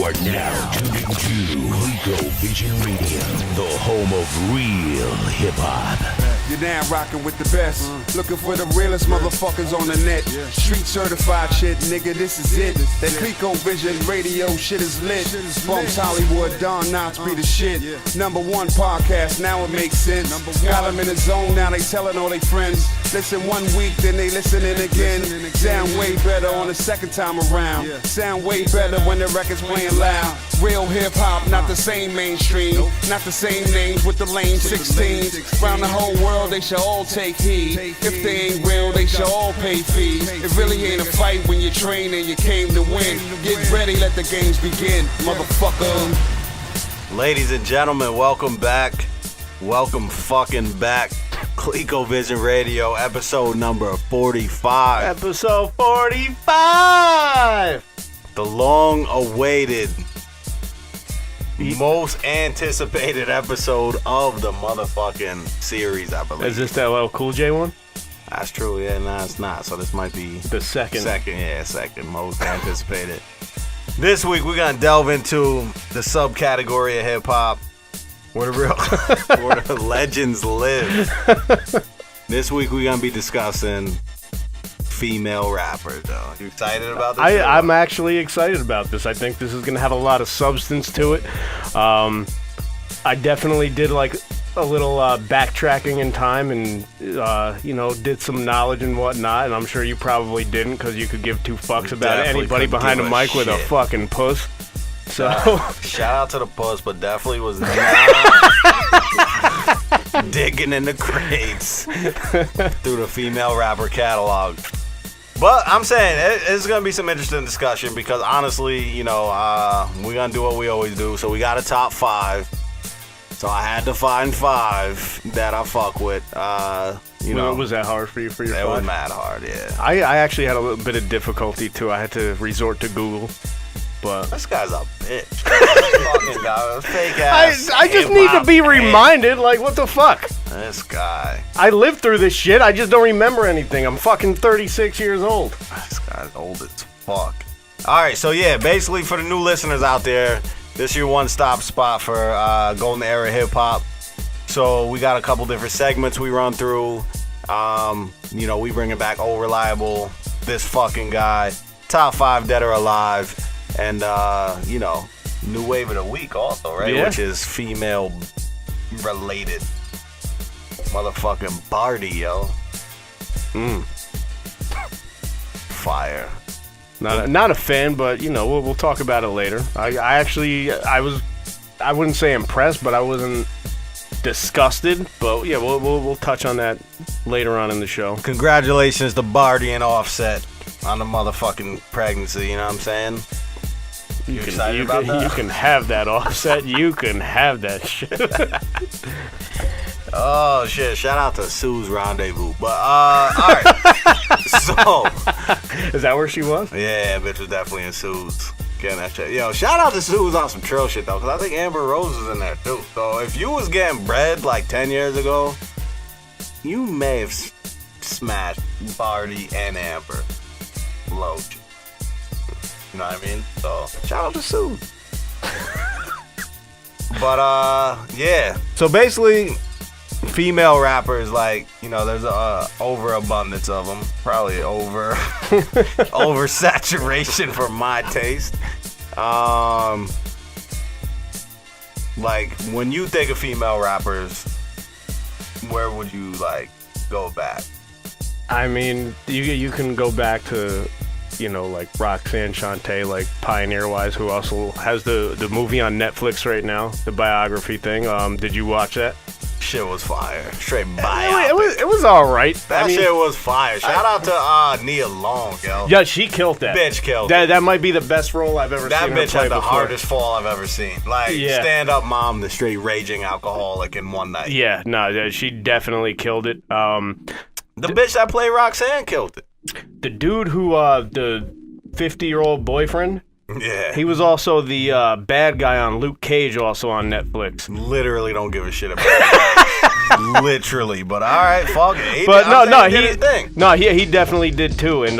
are now tuned into Rico Vision Radio, the home of real hip-hop. You're now rocking with the best. Looking for the realest motherfuckers on the net. Street certified shit, nigga, this is it. That Rico Vision Radio shit is lit. Bumps Hollywood, Don Notz be the shit. Number one podcast, now it makes sense. Got them in the zone, now they telling all they friends. Listen 1 week, then they listening again. Sound way better on the second time around. Sound way better when the record's playing loud. Real hip-hop, not the same mainstream. Not the same names with the lame 16s. Round the whole world, they should all take heed. If they ain't real, they should all pay fees. It really ain't a fight when you train and you came to win. Get ready, let the games begin, motherfucker. Ladies and gentlemen, welcome back. Welcome fucking back. ColecoVision Radio, episode number 45. Episode 45! The long-awaited, most anticipated episode of the motherfucking series, I believe. Is this that LL Cool J one? That's true, yeah, no, it's not. So this might be the second most anticipated. This week, we're going to delve into the subcategory of hip-hop where the legends live. This week, we're going to be discussing female rappers, though. You excited about this? I'm actually excited about this. I think this is going to have a lot of substance to it. I definitely did like a little backtracking in time and, did some knowledge and whatnot. And I'm sure you probably didn't because you could give two fucks about anybody behind a mic with a fucking puss. So shout out to the puss, but definitely was not digging in the crates through the female rapper catalog. But I'm saying it's going to be some interesting discussion because honestly, we're going to do what we always do. So we got a top 5. So I had to find 5 that I fuck with. Was that hard for you for your 5? It was mad hard, yeah. I actually had a little bit of difficulty too. I had to resort to Google. But this guy's a bitch. Fucking guy, fake ass. I just need to be reminded, like, what the fuck? This guy. I lived through this shit. I just don't remember anything. I'm fucking 36 years old. This guy's old as fuck. All right, so yeah, basically for the new listeners out there, this is your one-stop spot for golden era hip-hop. So we got a couple different segments we run through. We bring it back Old Reliable, this fucking guy, top 5 dead or alive. And, new wave of the week also, right? Yeah. Which is female-related. Motherfucking Barty, yo. Fire. Not a fan, but, we'll talk about it later. I wouldn't say impressed, but I wasn't disgusted. But, yeah, we'll touch on that later on in the show. Congratulations to Barty and Offset on the motherfucking pregnancy, you know what I'm saying? You can have that, Offset. You can have that shit. Oh shit! Shout out to Sue's Rendezvous. But all right. So, is that where she was? Yeah, bitch was definitely in Sue's getting that shit. Yo, shout out to Sue's on some trill shit though, because I think Amber Rose is in there too. So if you was getting bread like 10 years ago, you may have smashed Barty and Amber. Low. You know what I mean? So, shout out to Sue. But, yeah. So, basically, female rappers, like, there's a overabundance of them. Probably oversaturation for my taste. Like, when you think of female rappers, where would you, like, go back? I mean, you can go back to... like Roxanne Shante, like Pioneer-wise, who also has the movie on Netflix right now, the biography thing. Did you watch that? Shit was fire. Straight biopic. It was all right. That shit was fire. Shout out to Nia Long, yo. Yeah, she killed that. Bitch killed that. That might be the best role I've ever seen her play That bitch had the before. hardest fall I've ever seen. Like, stand-up mom, the straight raging alcoholic in one night. Yeah, no, she definitely killed it. The bitch that played Roxanne killed it. The dude who, the 50-year-old boyfriend, yeah, he was also the bad guy on Luke Cage, also on Netflix. Literally don't give a shit about it. Literally, but all right, fuck it. But he definitely did too. And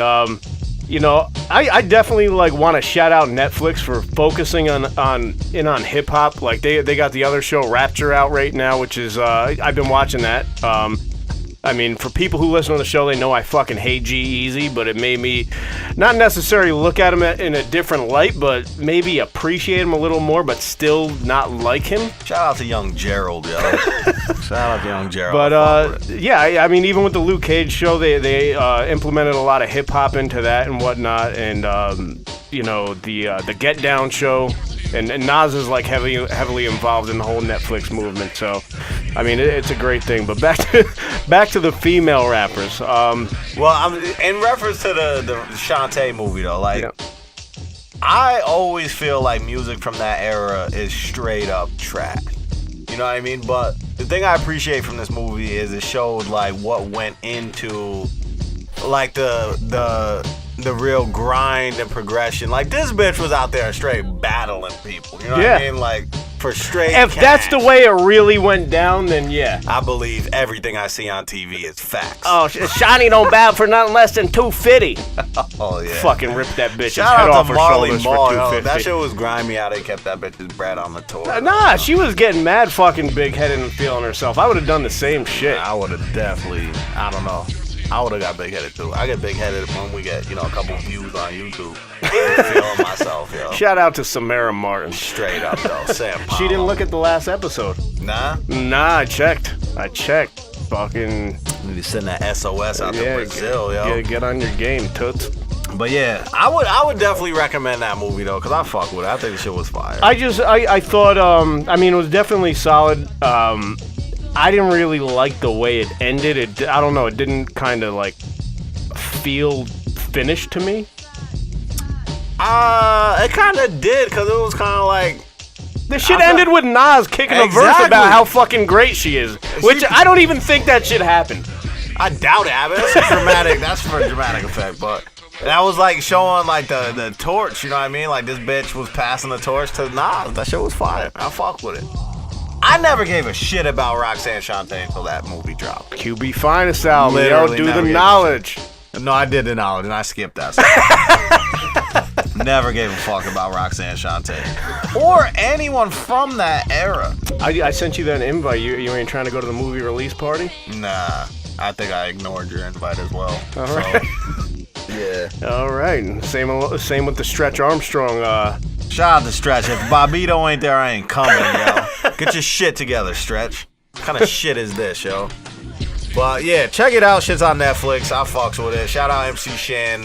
You know, I definitely like want to shout out Netflix for focusing on hip hop. Like they got the other show Rapture out right now, which is I've been watching that. I mean, for people who listen to the show, they know I fucking hate G-Eazy, but it made me not necessarily look at him in a different light, but maybe appreciate him a little more, but still not like him. Shout out to Young Gerald, yo. Shout out to Young Gerald. But yeah, I mean, even with the Luke Cage show, they implemented a lot of hip hop into that and whatnot, and you know, the Get Down show. And Nas is like heavily involved in the whole Netflix movement, so I mean it's a great thing. But back to the female rappers. Well, in reference to the Shantae movie though, like yeah. I always feel like music from that era is straight up trash. You know what I mean? But the thing I appreciate from this movie is it showed like what went into like the real grind and progression. Like this bitch was out there straight battling people. You know what I mean? Like for straight If cash. That's the way it really went down, then yeah. I believe everything I see on TV is facts. Oh, Shani don't battle for nothing less than $250. Oh yeah. Fucking rip that bitch's Shout head out off to her Marley shoulders Marl, for $250. yo. That shit was grimy how they kept that bitch's bread on the tour. Nah, she was getting mad fucking big-headed and feeling herself. I would have done the same shit. I would have definitely, I don't know. I would have got big-headed too. I get big-headed when we get, you know, a couple views on YouTube. I'm feeling myself, yo. Shout out to Samara Martin. Straight up, though. Sam Paulo. She didn't look at the last episode. Nah? Nah, I checked. Fucking... Need to send that SOS out to Brazil, yo. Get on your game, toots. But yeah, I would definitely recommend that movie, though, because I fuck with it. I think the shit was fire. I thought, I mean, it was definitely solid. I didn't really like the way it ended. I don't know. It didn't kind of like feel finished to me. It kind of did, because it was kind of like... The shit ended with Nas kicking a verse about how fucking great she is. Which I don't even think that shit happened. I doubt it happened. That's dramatic. That's for a dramatic effect, but... That was like showing like the torch, you know what I mean? Like this bitch was passing the torch to Nas. That shit was fire. I fuck with it. I never gave a shit about Roxanne Shante until that movie dropped. QB Finest album, Literally yo, do the knowledge. No, I did the knowledge, and I skipped that. Never gave a fuck about Roxanne Shante. Or anyone from that era. I sent you that invite. You ain't trying to go to the movie release party? Nah, I think I ignored your invite as well. All right. Yeah. All right. Same with the Stretch Armstrong. Shout out to Stretch. If Bobito ain't there, I ain't coming, yo. Get your shit together, Stretch. What kind of shit is this, yo? But yeah, check it out. Shit's on Netflix. I fucks with it. Shout out MC Shan.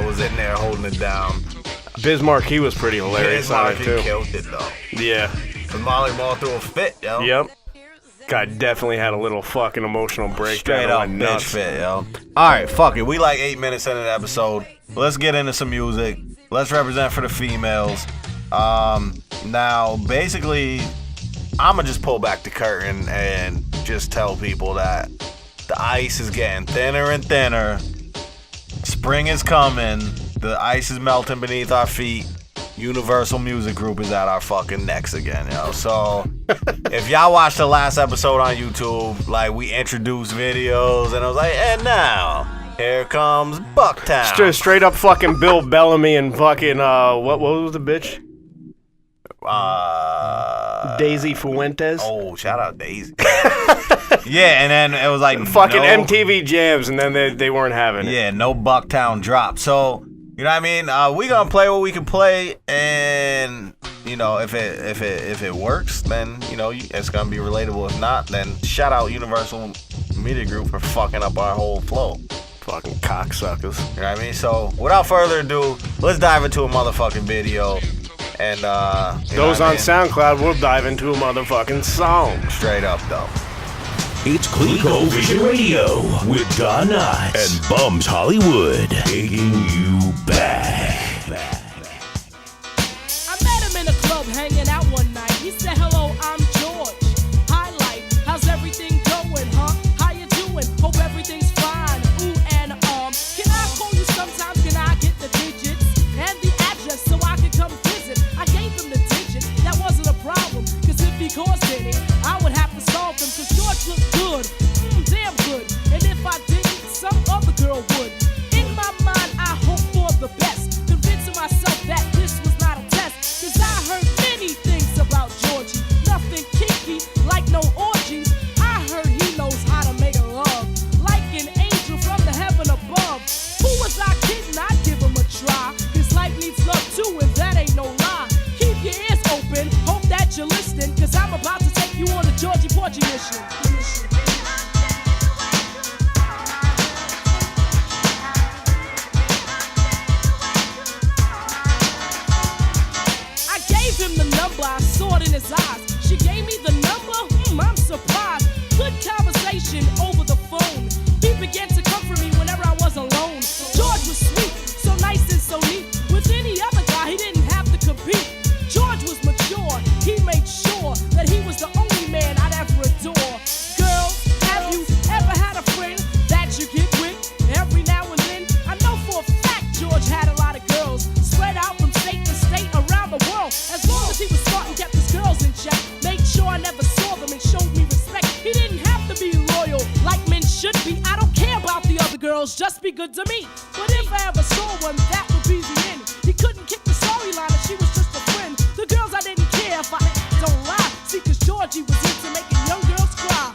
Was in there holding it down. Bismarck, he was pretty hilarious on it too. He killed it though. Yeah. And Molly Mall threw a fit, yo. Yep. Guy definitely had a little fucking emotional breakdown. Straight up bitch fit, yo. Alright, fuck it. We like 8 minutes into the episode. Let's get into some music. Let's represent for the females. Now, basically, I'ma just pull back the curtain and just tell people that the ice is getting thinner and thinner. Spring is coming. The ice is melting beneath our feet. Universal Music Group is at our fucking necks again, yo. So, if y'all watched the last episode on YouTube, like, we introduced videos, and I was like, and now, here comes Bucktown. Straight up fucking Bill Bellamy and fucking, what was the bitch? Daisy Fuentes. Oh, shout out Daisy. Yeah, and then it was like fucking MTV Jams, and then they weren't having it. Yeah, no Bucktown drop. So, you know what I mean? We gonna play what we can play, and you know, if it works, then you know it's gonna be relatable. If not, then shout out Universal Media Group for fucking up our whole flow. Fucking cocksuckers. You know what I mean? So, without further ado, let's dive into a motherfucking video. And those on SoundCloud will dive into a motherfucking song. Straight up, though. It's Clico Vision Radio with Don Notz and Bums Hollywood, taking you back. I met him in a club hanging out one night. He said, "Hello, I'm George. Hi, life. How's everything going, huh? How you doing? Hope everything's fine. Ooh, and can I call you sometimes? Can I get the digits and the address so I can come visit?" I gave him the digits. That wasn't a problem, cause if he caused any, I would have to solve them. Cause George looked good, damn good. And if I didn't, some other girl would. In my mind, I ignition. I gave him the number, I saw it in his eyes. She gave me the number, I'm surprised. Good conversation over the phone. He began to comfort me whenever I was alone. George was sweet, so nice and so neat. With any other guy, he didn't have to compete. George was mature, he made sure that he was the only man I'd ever adore. Girls, have you ever had a friend that you get with every now and then? I know for a fact George had a lot of girls spread out from state to state around the world. As long as he was smart and kept his girls in check, made sure I never saw them and showed me respect. He didn't have to be loyal like men should be. I don't care about the other girls, just be good to me. But if I ever saw one, that would be the end. He couldn't kick the storyline if she was just a friend. The girls I didn't care if I don't lie. See, cause Georgie was into making young girls cry.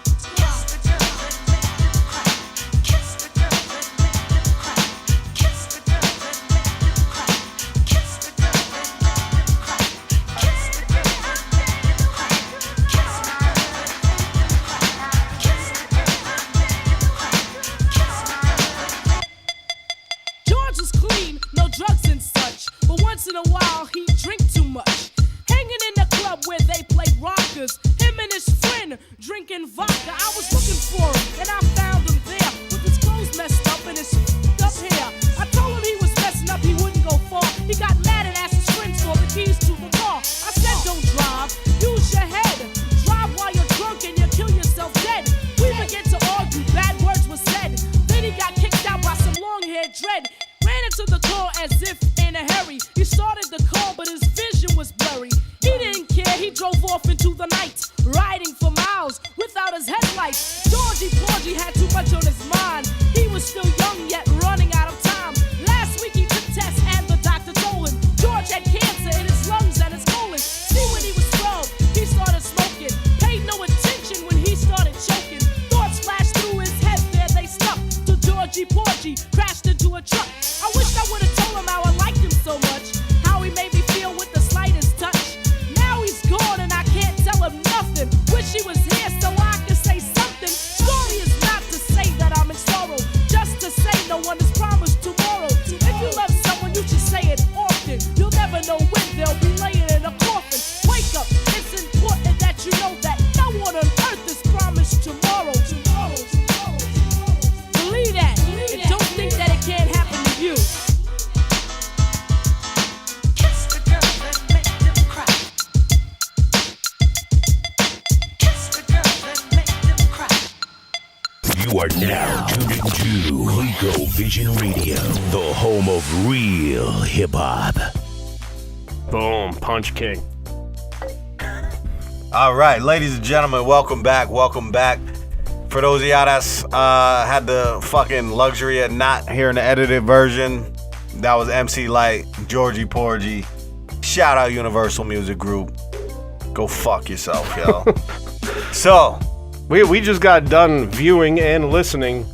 George was clean, no drugs and such. But once in a while, he'd drink too much. Hanging in the club where they played rockers. Him and his friend drinking vodka. I was looking for him, and I found him there. With his clothes messed up and his up hair. I told him he was messing up, he wouldn't go far. He got mad and asked his friends for the keys to the car. I said, don't drive, use your head. Drive while you're drunk and you'll kill yourself dead. We began to argue, bad words were said. Then he got kicked out by some long-haired dread. Ran into the car as if in a hurry. He started the car, but his vision was blurry. He didn't care, he drove off into the night, riding for miles without his headlights. Georgie Porgy had too much on his mind. He was still young, yet running out of time. Last week he took tests and the doctor told him George had cancer in his lungs and his colon. See, when he was 12, he started smoking. Paid no attention when he started choking. Thoughts flashed through his head, there they stuck. Till Georgie Porgy crashed into a truck. I wish I would've told him how I liked him so much, how he made me feel with the slightest touch. Now he's gone and I can't tell him nothing. Wish he was here so I could say something. Story is not to say that I'm in sorrow, just to say no one is promised tomorrow. If you love someone, you should say it often. You'll never know when they'll be laying in a coffin. Wake up, it's important that you know that no one on earth is promised tomorrow. Believe that, and don't think that it can't happen to you. Kiss the girls and make them cry. Kiss the girls and make them cry. You are now tuned into Clico Vision Radio, the home of real hip hop. Boom, Punch King. All right, ladies and gentlemen, welcome back. For those of y'all that's had the fucking luxury of not hearing the edited version, that was MC Light, Georgie Porgy. Shout out Universal Music Group. Go fuck yourself, yo. So, We just got done viewing and listening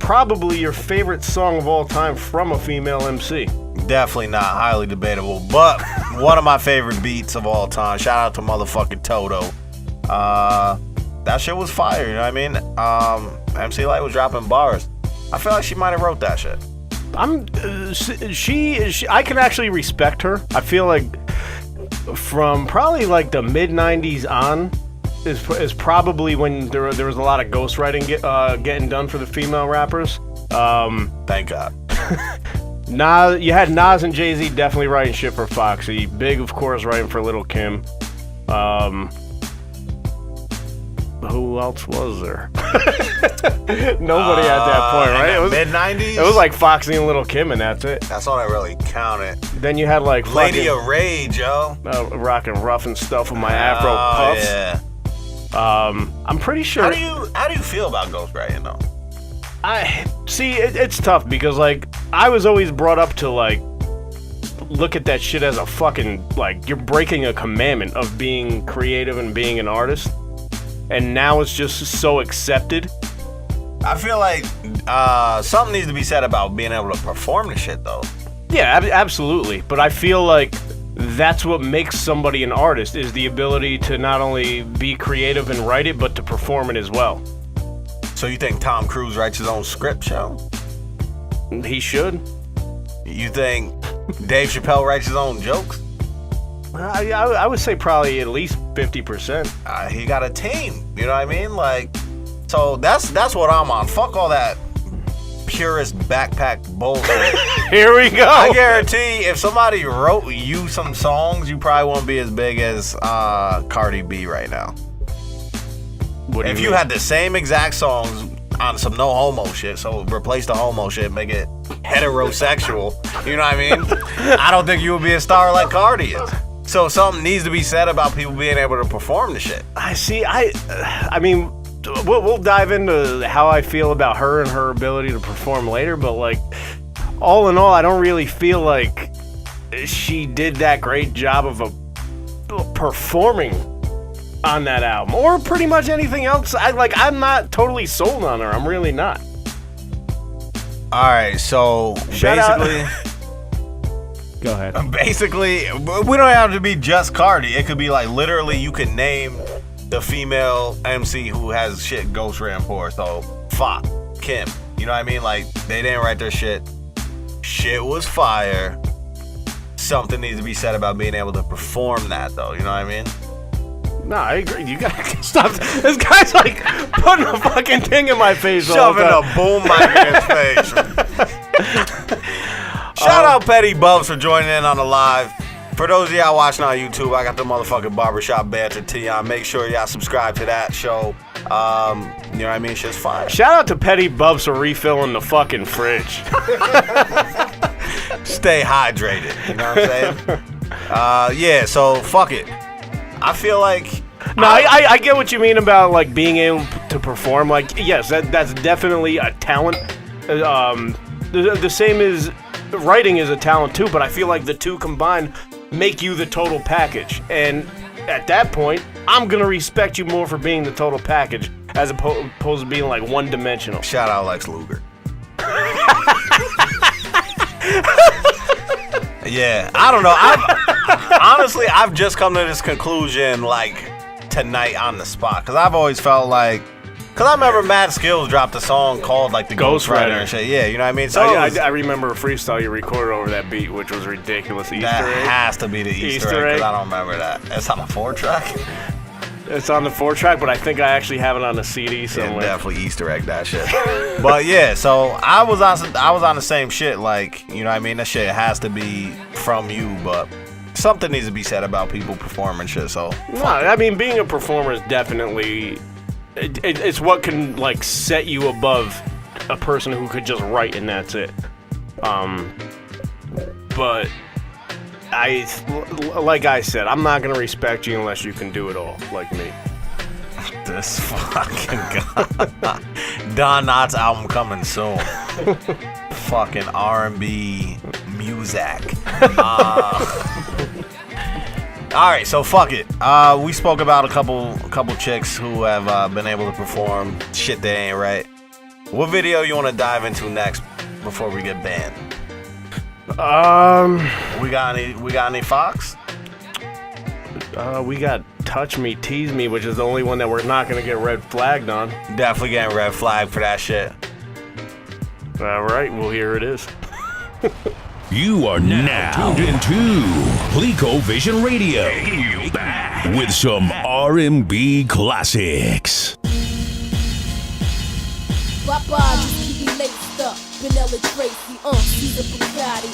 probably your favorite song of all time from a female MC. definitely not, highly debatable, but one of my favorite beats of all time. Shout out to motherfucking Toto. That shit was fire, you know what I mean? MC Light was dropping bars. I feel like she might have wrote that shit. I can actually respect her. I feel like from probably like the mid 90s on is probably when there was a lot of ghostwriting getting done for the female rappers. Thank God. You had Nas and Jay-Z definitely writing shit for Foxy. Big, of course, writing for Lil' Kim. Who else was there? Nobody at that point, right? It was mid-90s? It was like Foxy and Lil' Kim, and that's it. That's all that really counted. Then you had like Lady of Rage, yo. Rockin' Rough and Stuff with my Afro puffs. Yeah. I'm pretty sure. How do you feel about ghostwriting though? I see. It's tough because like I was always brought up to like look at that shit as a fucking like you're breaking a commandment of being creative and being an artist, and now it's just so accepted. I feel like something needs to be said about being able to perform the shit though. Yeah, absolutely. But I feel like that's what makes somebody an artist, is the ability to not only be creative and write it, but to perform it as well. So you think Tom Cruise writes his own script show? He should. You think Dave Chappelle writes his own jokes? I would say probably at least 50%. He got a team. You know what I mean? Like, so that's what I'm on. Fuck all that purist backpack bullshit. Here we go. I guarantee if somebody wrote you some songs, you probably won't be as big as Cardi B right now. If you had the same exact songs on some no homo shit, so replace the homo shit, make it heterosexual, you know what I mean? I don't think you would be a star like Cardi is. So something needs to be said about people being able to perform the shit. I mean, we'll dive into how I feel about her and her ability to perform later, but like, all in all, I don't really feel like she did that great job of performing on that album, or pretty much anything else. I'm not totally sold on her. I'm really not. All right, so basically, go ahead. Basically, we don't have to be just Cardi. It could be like literally, you can name the female MC who has shit ghost ran for. So fuck Kim. You know what I mean? Like, they didn't write their shit. Shit was fire. Something needs to be said about being able to perform that, though. You know what I mean? No, I agree. You gotta stop. This guy's like putting a fucking thing in my face. Shoving a boom mic in his face. Shout out Petty Bubs for joining in on the live. For those of y'all watching on YouTube, I got the motherfucking Barbershop Banter T on. Make sure y'all subscribe to that show. You know what I mean? Shit's fire. Shout out to Petty Bubs for refilling the fucking fridge. Stay hydrated. You know what I'm saying? Yeah, so fuck it. I feel like... No, I get what you mean about like being able to perform. Like, yes, that's definitely a talent. The same as writing is a talent too, but I feel like the two combined make you the total package. And at that point, I'm gonna respect you more for being the total package as opposed to being like one-dimensional. Shout out Lex Luger. Yeah, I don't know. Honestly, I've just come to this conclusion like tonight on the spot, because I've always felt like, because I remember Mad Skills dropped a song called like the Ghost Rider and shit. Yeah, you know what I mean? So I remember a freestyle you recorded over that beat, which was ridiculous. Easter egg. That has to be the Easter egg, because I don't remember that. It's on the 4-track. It's on the 4-track, but I think I actually have it on the CD somewhere. Yeah, definitely Easter egg that shit. But yeah, so I was on the same shit. Like, you know what I mean? That shit has to be from you, but something needs to be said about people performing shit. So no, I mean, being a performer is definitely it's what can like set you above a person who could just write and that's it. But like I said, I'm not gonna respect you unless you can do it all like me. This fucking guy. Don Notz album coming soon. Fucking R&B music. All right, so fuck it. We spoke about a couple chicks who have been able to perform shit they ain't right. What video you want to dive into next before we get banned? We got any Fox? We got Touch Me, Tease Me, which is the only one that we're not gonna get red flagged on. Definitely getting red flagged for that shit. All right, well here it is. You are now tuned into ColecoVision Radio with some R&B classics. Papa, just keep me laced up. Vanilla Tracy, Caesar Bugatti,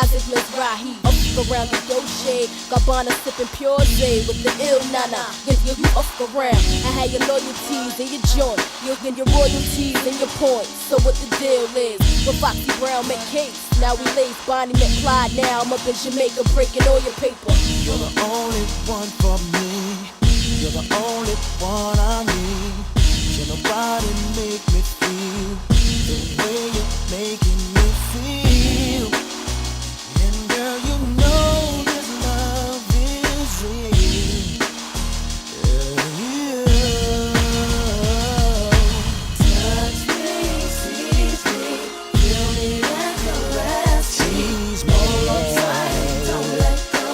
Isaac Mizrahi, up around the Dolce, Gabbana sipping Pure J with the ill nana, give you up around. I had your loyalties in your joint, you'll get your royalties and your points. So what the deal is, with Foxy Brown make case, now we lace Bonnie McFly, now I'm up in Jamaica breaking all your paper. You're the only one for me. You're the only one I need. Can nobody make me feel the way you're making me feel? And girl, you know this love is real. Touch me, seize me, feel me and caress me. Tease me, hold on tight, don't let go.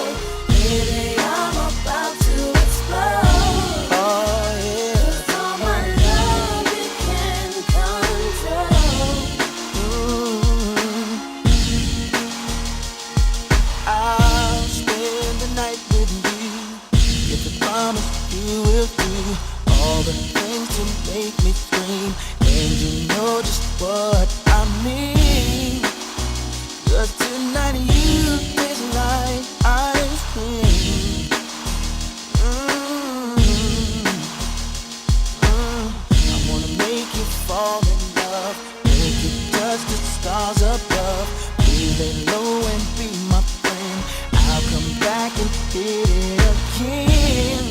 the things to make me scream, and you know just what I mean. 'Cause tonight you taste like ice cream. I wanna make you fall in love, make you touch the stars above. Be lay low and be my friend. I'll come back and hit it again.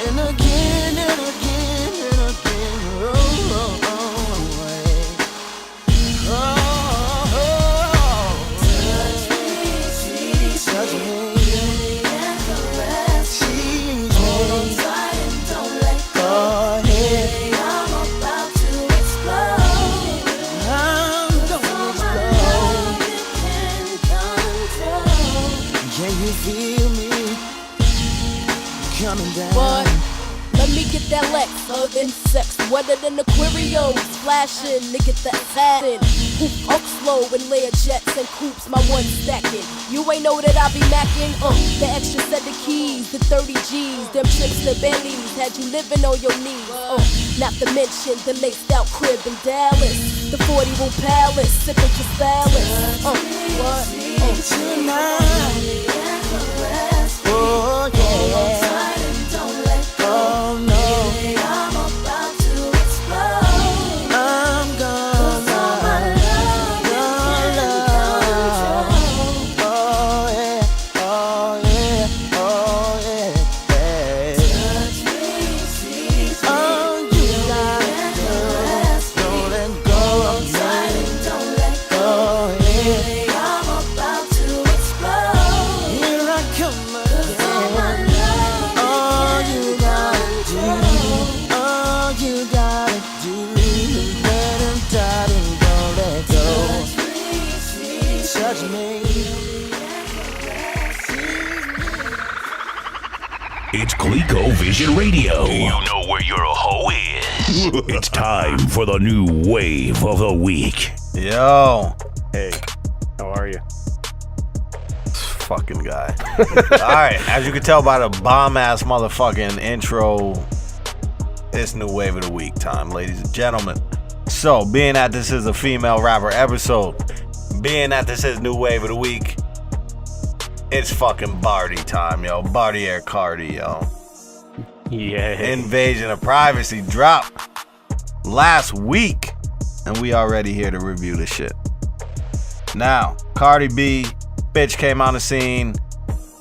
And again and again and again. Oh, oh, oh, oh, oh. Touch me, touch me, and caress me. Hold on tight and don't let go. Ahead. I'm about to explode. I'm gonna explode. You can control. Can you feel me coming down? What? Let me get that Lex, insects wetter than Aquarios, flashing, nigga that satin. Hoop up slow and layer jets and coops, my one stacking. You ain't know that I be macking, the extra set of keys, the 30 G's, them trips to Bentleys, had you living on your knees, not to mention the laced out crib in Dallas, the 40 room palace, sipping Crystallis, what? Tonight, oh yeah. Oh no, I'm about to explode. I'm gonna love. Oh yeah, oh yeah, oh yeah. Touch me, seize me. Oh, you gotta do. Don't let go of me. Don't let go. Yeah, I'm about to explode. Here I come again. All you gotta do is let him die and don't let go. Touch me. It's Clico Vision Radio. You know where your hoe is. It's time for the new wave of the week. Yo. Hey, how are you? Fucking guy. Alright, as you can tell by the bomb-ass motherfucking intro, it's new wave of the week time, ladies and gentlemen. So, being that this is a female rapper episode, being that this is new wave of the week, it's fucking Barty time, yo. Barty Air Cardi, yo. Yeah. Invasion of Privacy dropped last week, and we already here to review the shit. Now, Cardi B, bitch came on the scene,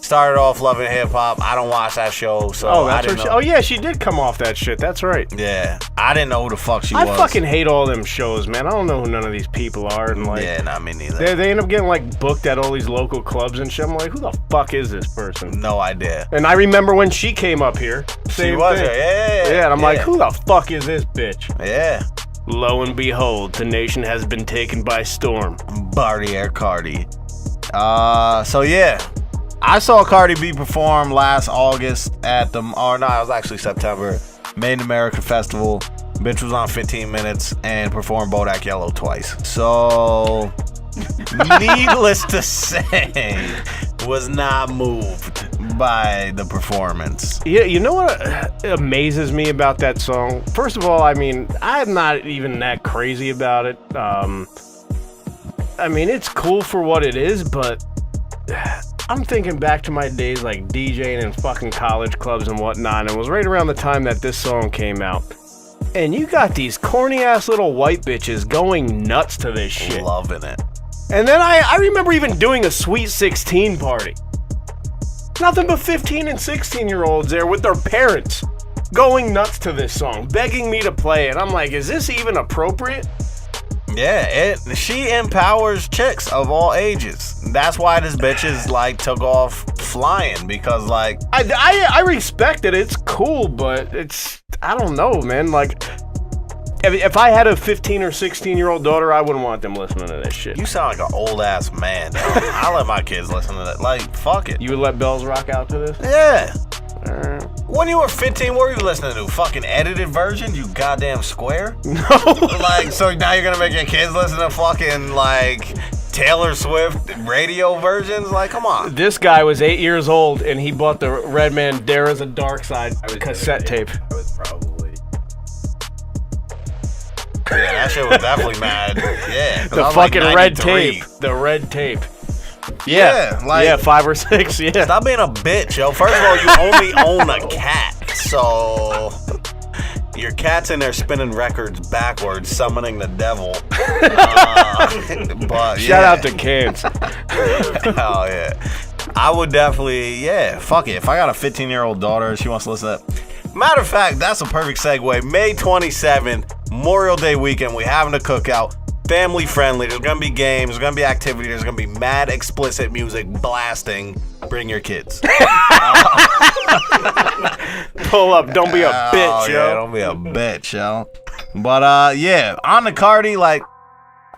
started off loving hip hop. I don't watch that show, so I didn't know. Oh yeah, she did come off that shit. That's right. Yeah, I didn't know who the fuck she was. I fucking hate all them shows, man. I don't know who none of these people are, and like, yeah, not me neither. They end up getting like booked at all these local clubs and shit. I'm like, who the fuck is this person? No idea. And I remember when she came up here. Same She was thing. here, yeah. And I'm like, who the fuck is this bitch? Yeah. Lo and behold, the nation has been taken by storm. Barty Air Cardi. So yeah, I saw Cardi B perform last August at it was actually September, Made in America Festival. Bitch was on 15 Minutes and performed Bodak Yellow twice. So, needless to say, was not moved by the performance. Yeah, you know what amazes me about that song? First of all, I mean, I'm not even that crazy about it. I mean, it's cool for what it is, but I'm thinking back to my days like DJing in fucking college clubs and whatnot, and it was right around the time that this song came out. And you got these corny-ass little white bitches going nuts to this shit. Loving it. And then I remember even doing a Sweet 16 party. Nothing but 15 and 16-year-olds there with their parents going nuts to this song, begging me to play it. I'm like, is this even appropriate? Yeah, she empowers chicks of all ages. That's why this bitch is like took off flying, because like I respect it. It's cool, but it's, I don't know, man. Like, if I had a 15 or 16-year-old daughter, I wouldn't want them listening to this shit. You sound like an old ass man. I let my kids listen to that. Like, fuck it. You would let Bells rock out to this? Yeah. When you were 15, what were you listening to? Fucking edited version, you goddamn square? No. Like, so now you're gonna make your kids listen to fucking, like, Taylor Swift radio versions? Like, come on. This guy was 8 years old, and he bought the Redman There Is a Dark Side cassette tape. I was probably. Yeah, that shit was definitely mad. Yeah. The fucking red tape. The red tape. Yeah, like. Yeah, 5 or 6, yeah. Stop being a bitch, yo. First of all, you only own a cat, so your cat's in there spinning records backwards, summoning the devil. But Shout out to Cans. Hell yeah. I would definitely, fuck it. If I got a 15-year-old daughter, she wants to listen to that. Matter of fact, that's a perfect segue. May 27th, Memorial Day weekend, we having a cookout. Family friendly. There's gonna be games. There's gonna be activity. There's gonna be mad explicit music blasting. Bring your kids. Pull up. Don't be a bitch, yo. Yeah, don't be a bitch, yo. But on the Cardi, like,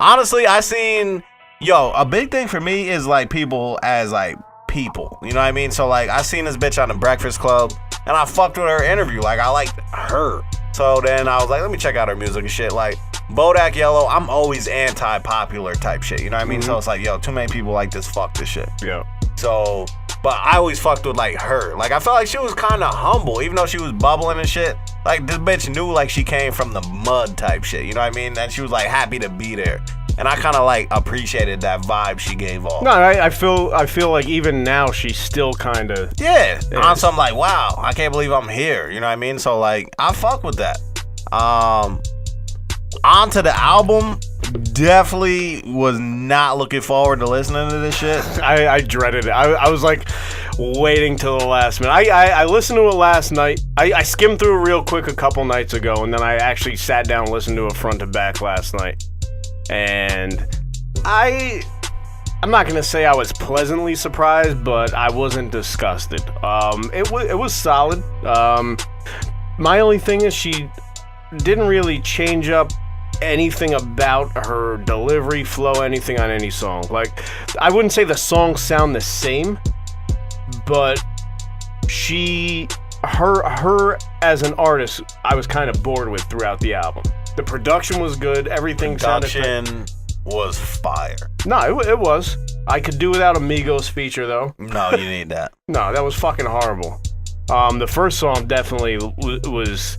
honestly, I seen, a big thing for me is like people as like people. You know what I mean? So like, I seen this bitch on the Breakfast Club, and I fucked with her interview. Like, I liked her. So then I was like, let me check out her music and shit. Like, Bodak Yellow, I'm always anti-popular type shit, you know what I mean? So it's like, too many people like this, fuck this shit. Yeah. So, but I always fucked with like her. Like, I felt like she was kind of humble, even though she was bubbling and shit. Like, this bitch knew like she came from the mud type shit, you know what I mean? And she was like happy to be there. And I kind of like appreciated that vibe she gave off. No, I feel like even now she's still kind of. Yeah. On something like, wow, I can't believe I'm here, you know what I mean? So like, I fuck with that. Onto the album, definitely was not looking forward to listening to this shit. I dreaded it. I was like waiting till the last minute. I listened to it last night. I skimmed through it real quick a couple nights ago, and then I actually sat down and listened to it front to back last night. And I'm not gonna say I was pleasantly surprised, but I wasn't disgusted. It was solid. My only thing is she didn't really change up anything about her delivery, flow, anything on any song. Like, I wouldn't say the songs sound the same, but her as an artist, I was kind of bored with throughout the album. The production was good, everything Production was fire. No, it was. I could do without a Migos feature, though. No, you need that. No, that was fucking horrible. The first song definitely was...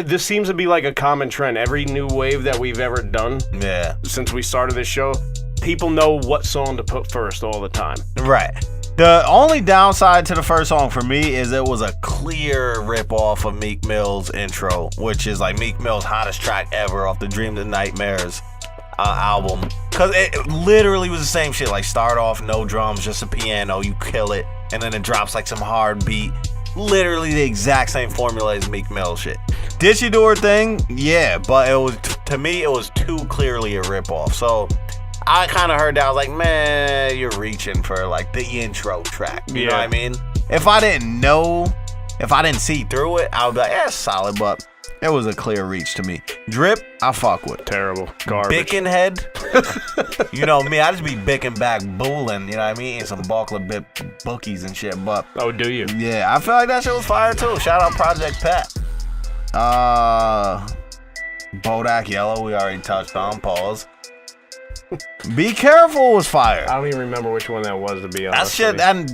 this seems to be like a common trend. Every new wave that we've ever done, since we started this show, people know what song to put first all the time. Right. The only downside to the first song for me is it was a clear rip-off of Meek Mill's intro, which is like Meek Mill's hottest track ever off the Dreams and Nightmares album. Because it literally was the same shit. Like, start off, no drums, just a piano, you kill it, and then it drops like some hard beat. Literally the exact same formula as Meek Mill shit. Did she do her thing? Yeah, but it was, to me, it was too clearly a ripoff. So I kind of heard that. I was like, man, you're reaching for like the intro track. You know what I mean? If I didn't see through it, I would be like, yeah, it's solid, but it was a clear reach to me. Drip, I fuck with. Terrible. Garbage. Bickin' head. You know me, I just be bicking back booling, you know what I mean? Eating some Balkla bit bookies and shit, but. Oh, do you? Yeah, I feel like that shit was fire too. Shout out Project Pat. Bodak Yellow, we already touched on. Pause. Be Careful was fire. I don't even remember which one that was, to be honest.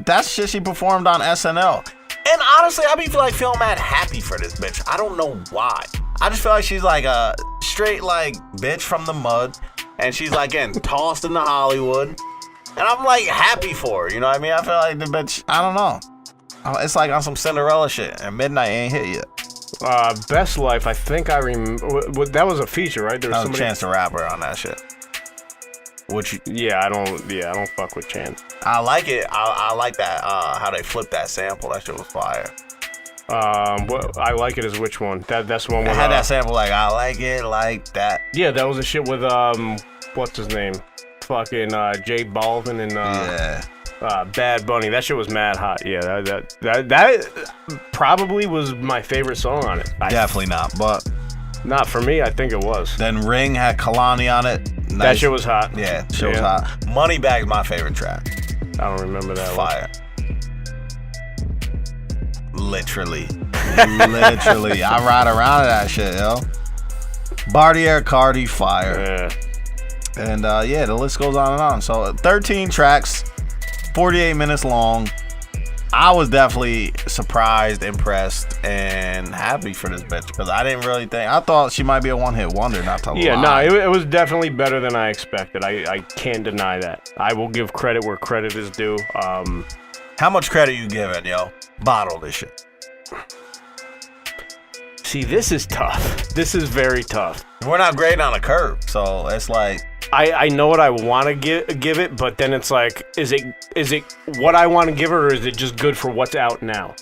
That's shit she performed on SNL. And honestly, I be feeling mad happy for this bitch. I don't know why. I just feel like she's like a straight like bitch from the mud, and she's like getting tossed into Hollywood, and I'm like happy for her. You know what I mean? I feel like the bitch. I don't know. It's like on some Cinderella shit, and Midnight ain't hit yet. Best Life. I think I remember. That was a feature, right? There was a Chance the Rapper on that shit. Which I don't fuck with Chance. I like it. I like that how they flipped that sample. That shit was fire. What I like it is which one? That's the one with I had that sample like I like it like that. Yeah, that was a shit with what's his name? Fucking J Balvin and Bad Bunny. That shit was mad hot. Yeah, that probably was my favorite song on it. Definitely not, but not for me. I think it was. Then Ring had Kalani on it. Nice. That shit was hot. Yeah, shit was hot. Moneybag's my favorite track. I don't remember that. Fire. Literally. I ride around to that shit, yo. Bartier Cardi, fire. And yeah, the list goes on and on. So 13 tracks, 48 minutes long. I was definitely surprised, impressed, and happy for this bitch because I didn't really think. I thought she might be a one-hit wonder, not to lie. Yeah, no, it was definitely better than I expected. I can't deny that. I will give credit where credit is due. How much credit you giving, yo? Bottle this shit. See, this is tough. This is very tough. We're not grading on a curve, so it's like. I know what I want to give it, but then it's like, is it what I want to give it, or is it just good for what's out now?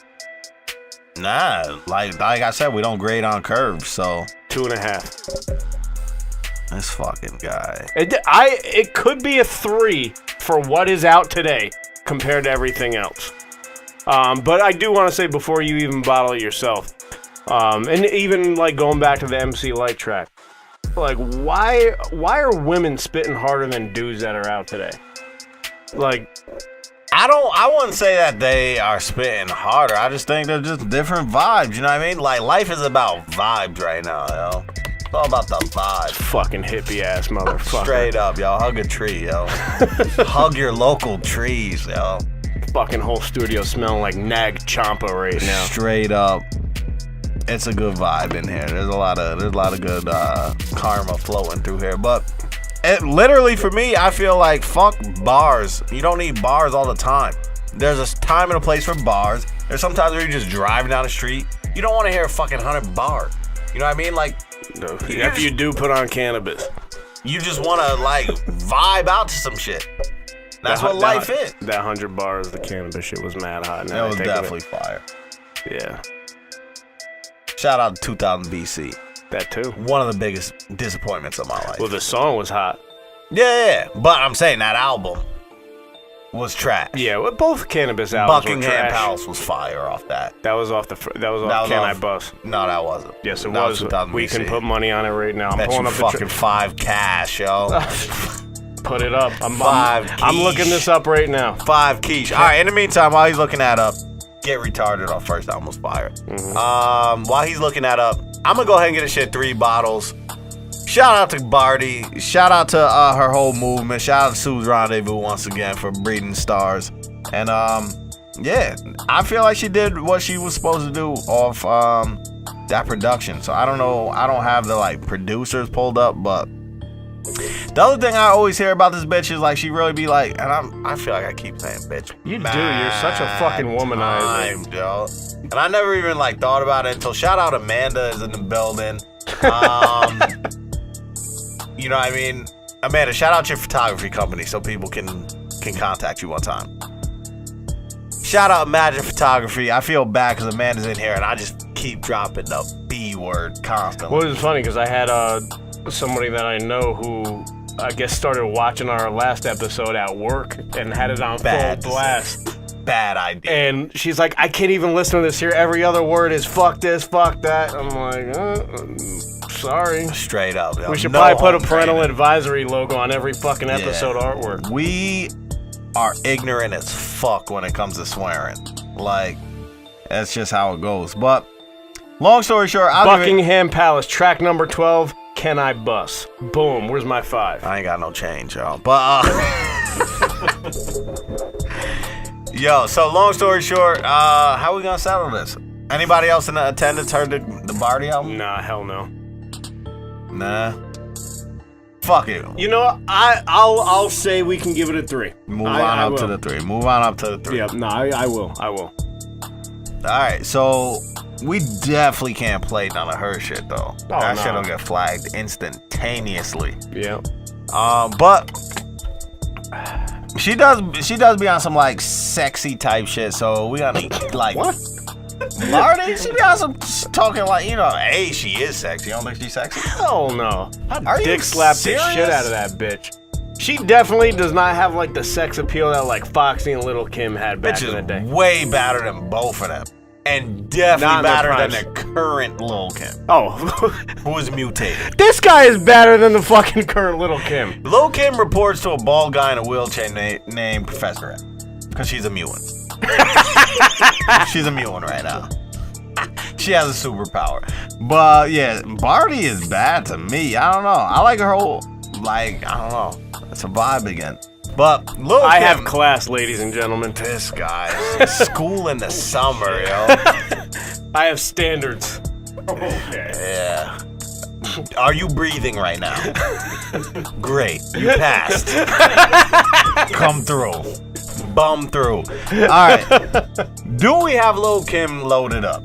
Nah, like I said, we don't grade on curves, so 2.5. This fucking guy. It could be a 3 for what is out today compared to everything else. But I do want to say before you even bottle it yourself, and even like going back to the MC Light track. Like, why are women spitting harder than dudes that are out today? Like, I wouldn't say that they are spitting harder. I just think they're just different vibes. You know what I mean? Like, life is about vibes right now, yo. It's all about the vibes. Fucking hippie ass motherfucker. Straight up, yo. Hug a tree, yo. Hug your local trees, yo. Fucking whole studio smelling like Nag Champa right now. Straight up. It's a good vibe in here. There's a lot of good karma flowing through here. But it literally for me, I feel like fuck bars. You don't need bars all the time. There's a time and a place for bars. There's sometimes where you're just driving down the street. You don't want to hear a fucking 100 bar. You know what I mean? Like, if you do put on cannabis, you just want to like vibe out to some shit. That's what life is. That 100 bars, the cannabis shit was mad hot. That was definitely fire. Yeah. Shout out to 2000 BC. That too. One of the biggest disappointments of my life. Well, the song was hot. Yeah. But I'm saying that album was trash. Yeah, well, both cannabis albums were Buckingham trash. Palace was fire off that. That was off Can I Bust? No, that wasn't. Yes, it that was. 2000 We BC. can put money on it right now. I'm Bet pulling you up fucking the 5 cash, yo. Put it up. I'm quiche. looking this up right now. 5 quiche. All right. In the meantime, while he's looking that up, Get Retarded off first album was fire. While he's looking that up, I'm gonna go ahead and get a shit 3 bottles. Shout out to Barty. Shout out to her whole movement. Shout out to Sue's Rendezvous once again for breeding stars. And yeah, I feel like she did what she was supposed to do off that production. So I don't know. I don't have the like producers pulled up, but the other thing I always hear about this bitch is like she really be like, and I feel like I keep saying bitch. You do. You're such a fucking womanizer. Time, yo. And I never even like thought about it until shout out Amanda is in the building. You know what I mean? Amanda, shout out your photography company so people can contact you one time. Shout out Imagine Photography. I feel bad because Amanda's in here and I just keep dropping the B word constantly. Well, it's funny because I had somebody that I know who I guess started watching our last episode at work and had it on full blast. Bad idea. And she's like, I can't even listen to this here. Every other word is fuck this, fuck that. I'm like, sorry. Straight up. Yo. We should probably put a parental advisory logo on every fucking episode artwork. We are ignorant as fuck when it comes to swearing. Like, that's just how it goes. But, long story short, Buckingham Palace, track number 12, Can I Bust? Boom, where's my 5? I ain't got no change, y'all. But, yo, so long story short, how we gonna settle this? Anybody else in the attendance heard the Barty album? Nah, hell no. Nah. Fuck it. You know, I'll say we can give it a 3. Move on up to the 3. Move on up to the 3. Yeah, no, I will. All right, so we definitely can't play none of her shit though. That shit'll get flagged instantaneously. Yeah. But she does be on some like sexy type shit. So we gotta like what? Marty, she be on some talking like, you know, hey, she is sexy. You don't think she's sexy? Hell no. Are dick you slap the serious? shit out of that bitch. She definitely does not have like the sex appeal that like Foxy and Little Kim had back in the day. Way better than both of them. And definitely better than the current Lil Kim. Oh. Who was mutated. This guy is better than the fucking current Little Kim. Lil Kim reports to a bald guy in a wheelchair named Professor X. Because she's a mutant. She's a mutant right now. She has a superpower. But yeah, Barty is bad to me. I don't know. I like her whole like, I don't know. It's a vibe again. But Lil' I Kim, have class, ladies and gentlemen. this guy. School in the summer, yo. I have standards. Yeah. Are you breathing right now? Great. You passed. Come through. Bum through. Alright. Do we have Lil' Kim loaded up?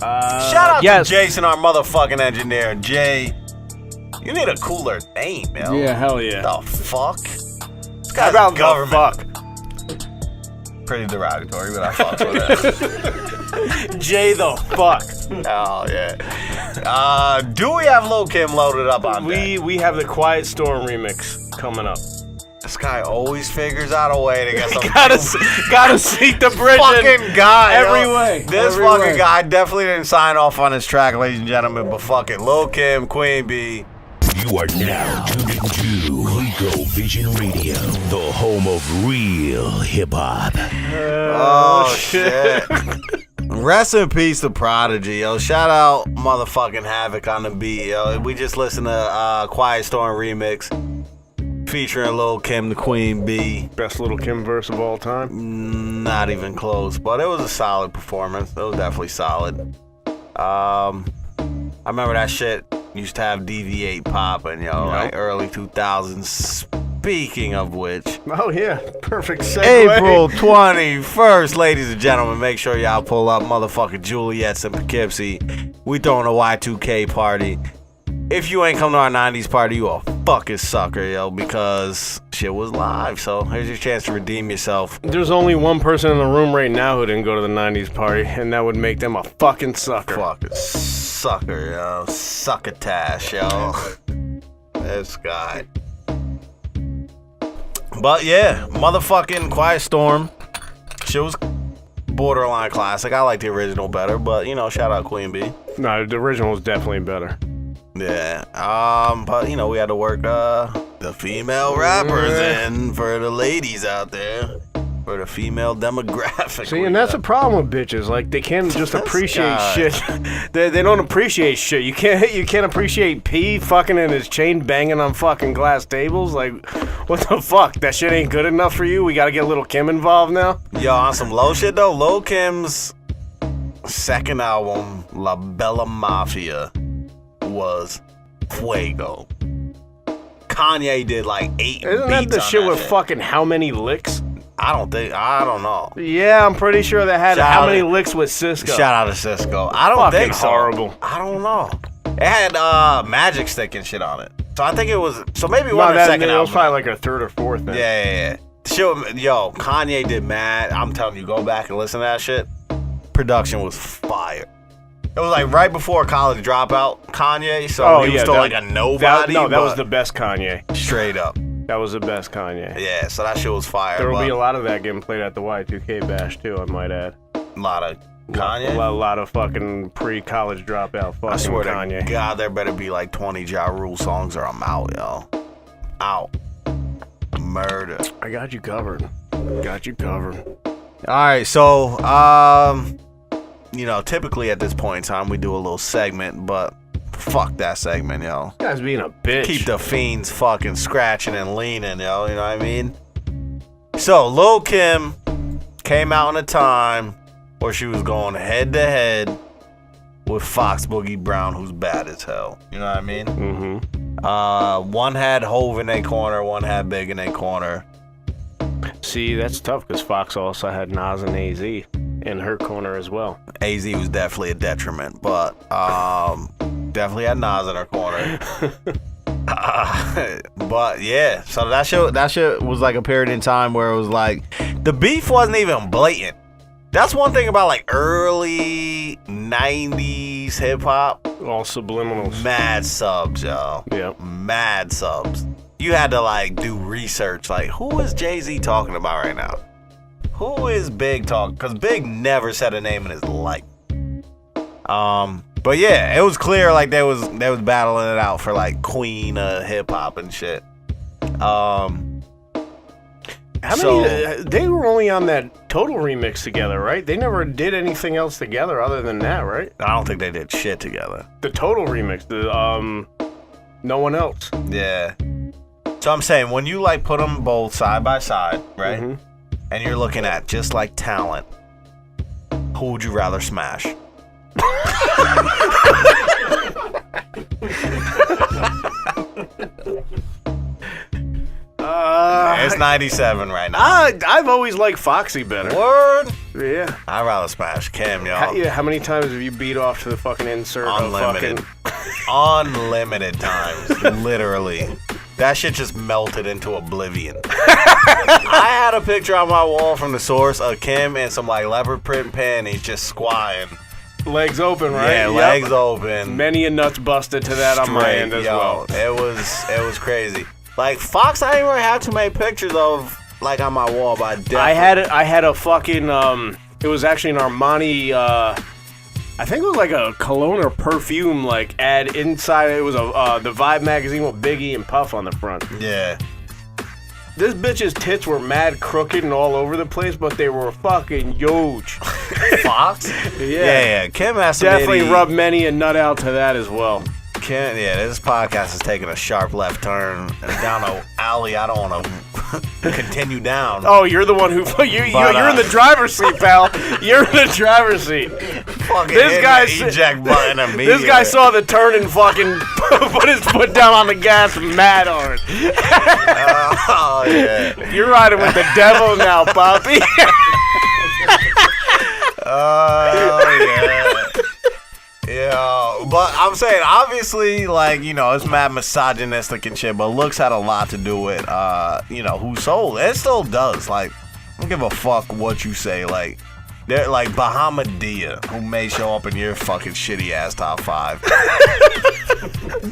Shout out yes. to Jason, our motherfucking engineer. Jay, you need a cooler name, yo. Yeah, hell yeah. The fuck? This How guy's about government. fuck? Pretty derogatory, but I fuck with it. Jay the fuck. Oh, yeah. Do we have Lil' Kim loaded up on deck? We have the Quiet Storm remix coming up. This guy always figures out a way to get some Gotta seek the bridge. fucking guy. every yo. way. This Every fucking way. guy definitely didn't sign off on his track, ladies and gentlemen, but fucking Lil' Kim, Queen Bee. You are now tuned into Clico Vision Radio, the home of real hip hop. Oh, shit. Rest in peace to Prodigy, yo. Shout out motherfucking Havoc on the beat, yo. We just listened to Quiet Storm remix featuring Lil' Kim, the Queen Bee. Best Little Kim verse of all time. Not even close, but it was a solid performance. It was definitely solid. I remember that shit used to have DV8 popping, yo, like early 2000s. Speaking of which, Oh yeah, perfect segue. April 21st, ladies and gentlemen, make sure y'all pull up motherfucking Juliet's in Poughkeepsie. We throwing a Y2K party. If you ain't come to our 90s party, you a fucking sucker, yo, because shit was live. So here's your chance to redeem yourself. There's only one person in the room right now who didn't go to the 90s party, and that would make them a fucking sucker. Fucking sucker, yo. Succotash, yo. This guy. But yeah, motherfucking Quiet Storm. Shit was borderline classic. I like the original better, but you know, shout out Queen Bee. No, the original was definitely better. Yeah. But you know, we had to work the female rappers in for the ladies out there. For the female demographic. See, and that's the problem with bitches. Like, they can't just appreciate guy. shit. They don't appreciate shit. You can't appreciate P fucking in his chain banging on fucking glass tables. Like, what the fuck? That shit ain't good enough for you? We gotta get Lil' Kim involved now? Yo, on some low shit though, Lil' Kim's second album, La Bella Mafia, was fuego. Kanye did like 8 Isn't that beats the on shit that with fucking how many licks? I don't know. Yeah, I'm pretty sure they had Shout how out many to- licks with Cisco. Shout out to Cisco. I don't Fucking think so. horrible. I don't know. It had Magic Stick and shit on it. So I think it was, so maybe No, one of the that second was album. probably like our third or fourth then. Yeah. Shit, yo, Kanye did mad. I'm telling you, go back and listen to that shit. Production was fire. It was like right before College Dropout, Kanye, so he was still like a nobody. That was but the best Kanye. straight up. That was the best Kanye. Yeah, so that shit was fire. There will but be a lot of that getting played at the Y2K bash too, I might add. a lot of A Kanye. lot of fucking pre-college dropout fucking I swear Kanye. to God, there better be like 20 Ja Rule songs or I'm out, yo. Out. Murder. I got you covered. Got you covered. All right, so you know, typically at this point in time we do a little segment, but fuck that segment, yo. This guy's being a bitch. Keep the fiends fucking scratching and leaning, yo. You know what I mean? So Lil' Kim came out in a time where she was going head to head with Fox Boogie Brown, who's bad as hell. You know what I mean? Mm-hmm. One had Hove in their corner, one had Big in their corner. See, that's tough because Fox also had Nas and AZ in her corner as well. AZ was definitely a detriment, but definitely had Nas in her corner. But yeah, so that shit was like a period in time where it was like the beef wasn't even blatant. That's one thing about like early 90s hip hop. All subliminals. Mad subs, yo. Yep. Mad subs. You had to like do research, like who is Jay-Z talking about right now? Who is Big talking? Because Big never said a name in his life. But yeah, it was clear like they was battling it out for like queen of hip hop and shit. How many? They were only on that Total remix together, right? They never did anything else together other than that, right? I don't think they did shit together. The Total remix. No one else. Yeah. So I'm saying, when you like put them both side by side, right? Mhm. And you're looking at just like talent, who would you rather smash? It's 97 right now. I've always liked Foxy better. Word? Yeah. I'd rather smash Kim, y'all. How many times have you beat off to the fucking insert? Unlimited. Of fucking... Unlimited times. Literally. That shit just melted into oblivion. I had a picture on my wall from the source of Kim in some like leopard print panties just squatting. Legs open, right? Yeah, Yep. legs open. Many a nuts busted to that on my end as well. It was crazy. Like Fox, I didn't really have too many pictures of like on my wall, but I had a fucking it was actually an Armani I think it was like a cologne or perfume like ad inside. It was a the Vibe magazine with Biggie and Puff on the front. Yeah. This bitch's tits were mad crooked and all over the place, but they were fucking huge. Fox? Yeah. Kim has some definitely rubbed many a nut out to that as well. Kim, this podcast is taking a sharp left turn and down an alley I don't want to continue down. Oh, you're the one who you're in the driver's seat, pal. You're in the driver's seat. Fucking This guy the eject button immediately. This guy saw the turn and fucking put his foot down on the gas mad hard. Oh yeah. You're riding with the devil now, Poppy. Oh yeah. Yeah, but I'm saying, obviously, like, you know, it's mad misogynistic and shit, but looks had a lot to do with, you know, who sold. It still does. Like, I don't give a fuck what you say. Like, they're like Bahamadia, who may show up in your fucking shitty ass top 5.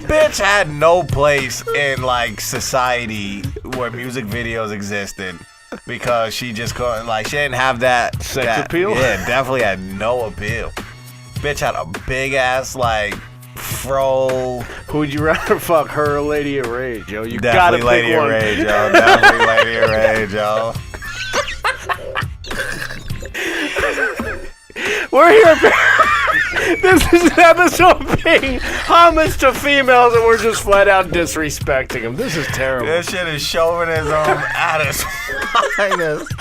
Bitch had no place in, like, society where music videos existed. Because she just couldn't, like, she didn't have that sex appeal? Yeah, definitely had no appeal. Bitch had a big ass like fro. Who would you rather fuck, her or Lady of Rage, yo? You Definitely gotta Lady pick of one. Rage, yo. Definitely Lady of Rage, yo. We're here. This is an episode paying homage to females, and we're just flat out disrespecting them. This is terrible. This shit is chauvinism at its finest.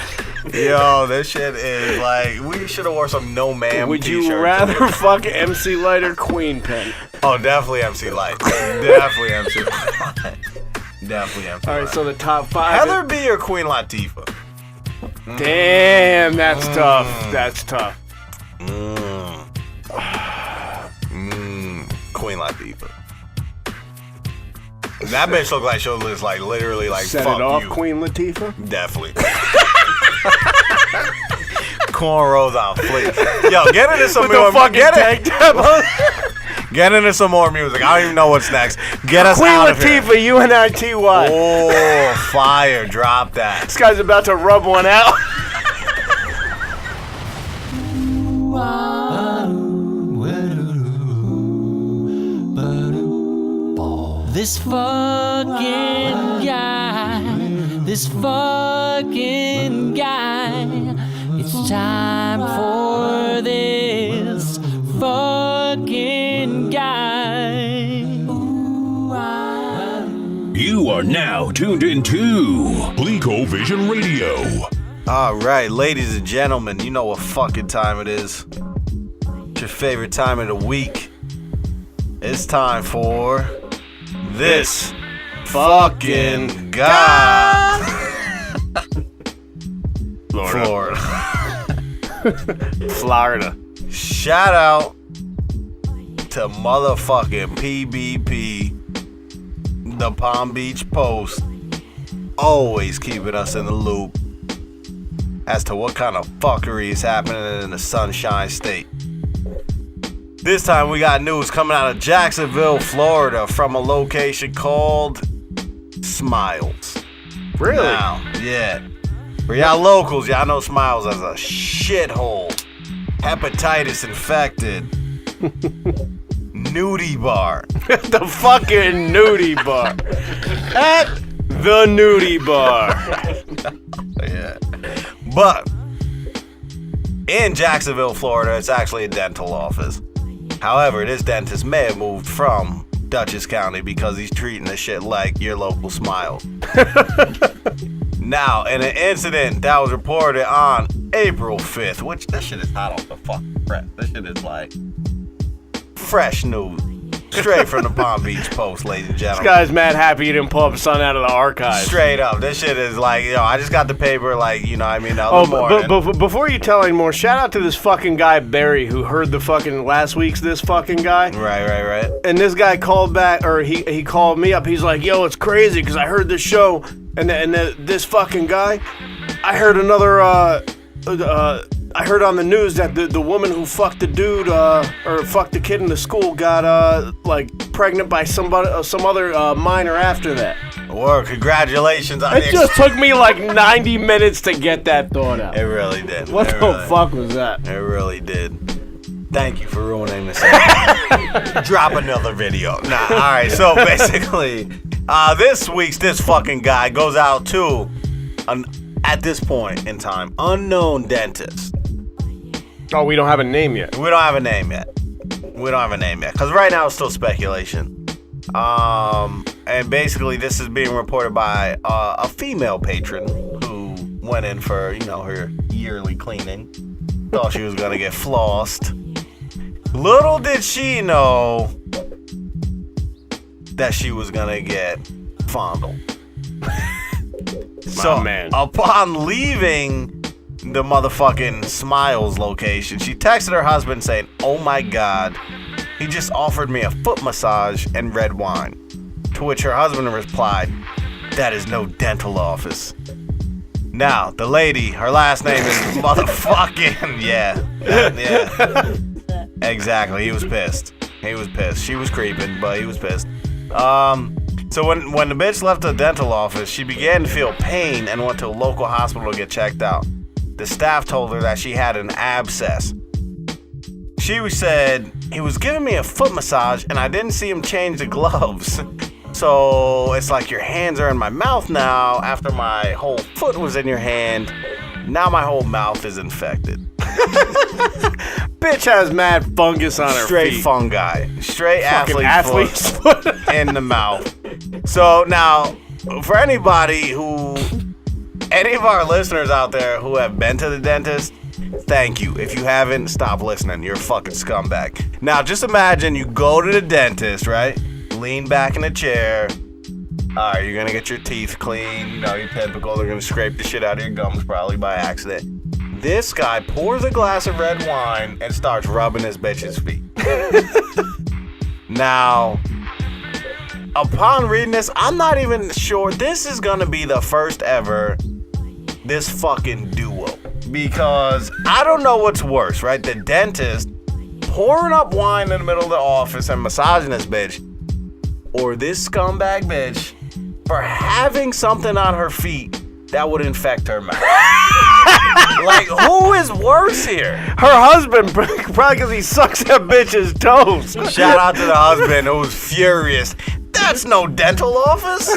Yo, this shit is like, we should have wore some No Ma'am Would t-shirts. you rather fuck MC Light or Queen Pen? Oh, definitely MC Light. Definitely MC Light. Definitely MC All right, Light. so the top 5. Heather B or Queen Latifah? Damn, that's tough. That's tough. Queen Latifah. That bitch looked like she was like literally like Set fuck it off, you. Queen Latifah. Definitely. Cornrows on fleek. Yo, get into some With the more. fucking tank top on. Get into some more music. I don't even know what's next. Get us Queen out of here. Latifah, UNITY. Oh, fire! Drop that. This guy's about to rub one out. This fucking guy, it's time for this fucking guy. You are now tuned into ColecoVision Radio. All right, ladies and gentlemen, you know what fucking time it is. It's your favorite time of the week. It's time for this fucking guy. Florida. Florida. Shout out to motherfucking PBP, the Palm Beach Post, always keeping us in the loop as to what kind of fuckery is happening in the Sunshine State. This time we got news coming out of Jacksonville, Florida, from a location called Smiles. Really? Now, yeah. For y'all locals, y'all know Smiles as a shithole, hepatitis infected, nudie bar. The fucking nudie bar. At the nudie bar. Yeah. But in Jacksonville, Florida, it's actually a dental office. However, this dentist may have moved from Dutchess County because he's treating the shit like your local Smile. Now, in an incident that was reported on April 5th, which this shit is hot off the fucking press. This shit is like fresh news. Straight from the Palm Beach Post, ladies and This gentlemen. guy's mad happy you didn't pull up Son out of the archives. Straight up. This shit is like, I just got the paper, like, the other morning. But before you tell any more, shout out to this fucking guy, Barry, who heard the fucking last week's this fucking guy. Right. And this guy called back, or he called me up. He's like, yo, it's crazy because I heard this show, and this fucking guy, I heard another, I heard on the news that the woman who fucked the dude, or fucked the kid in the school got, pregnant by some other minor after that. Well, congratulations on It just took me like 90 minutes to get that thought out. It really did. What the fuck was that? It really did. Thank you for ruining this. Drop another video. Nah, all right. So basically, this fucking guy goes out to at this point in time, unknown dentist. Oh, we don't have a name yet. We don't have a name yet. Because right now it's still speculation. And basically this is being reported by a female patron who went in for, her yearly cleaning. Thought she was going to get flossed. Little did she know that she was going to get fondled. So, man. Upon leaving the motherfucking Smiles location, she texted her husband saying, "Oh my God, he just offered me a foot massage and red wine." To which her husband replied, "That is no dental office." Now, the lady, her last name is motherfucking, yeah. Exactly, he was pissed. She was creeping, but he was pissed. So when the bitch left the dental office, she began to feel pain and went to a local hospital to get checked out. The staff told her that she had an abscess. She said, "He was giving me a foot massage and I didn't see him change the gloves. So it's like your hands are in my mouth now after my whole foot was in your hand. Now my whole mouth is infected." Bitch has mad fungus on her Straight feet. fungi. Straight Fucking athlete's athlete's foot in the mouth. So now, for any of our listeners out there who have been to the dentist, thank you. If you haven't, stop listening. You're a fucking scumbag. Now, just imagine you go to the dentist, right? Lean back in a chair. All right, you're going to get your teeth clean. You're typical. They're going to scrape the shit out of your gums probably by accident. This guy pours a glass of red wine and starts rubbing his bitch's feet. Now, upon reading this, I'm not even sure this is going to be the first ever this fucking duo. Because I don't know what's worse, right? The dentist pouring up wine in the middle of the office and massaging this bitch. Or this scumbag bitch for having something on her feet that would infect her mouth. Like, who is worse here? Her husband, probably because he sucks that bitch's toes. Shout out to the husband who's furious. That's no dental office.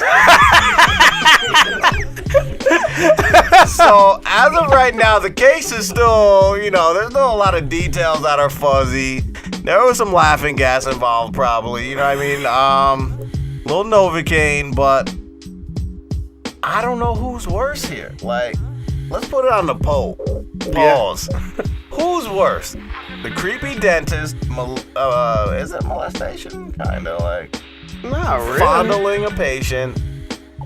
So, as of right now, the case is still, there's still a lot of details that are fuzzy. There was some laughing gas involved, probably. You know what I mean? Little Novocaine, but I don't know who's worse here. Like, let's put it on the poll. Pause. Yeah. Who's worse? The creepy dentist, is it molestation? Kind of like. Not really. Fondling a patient,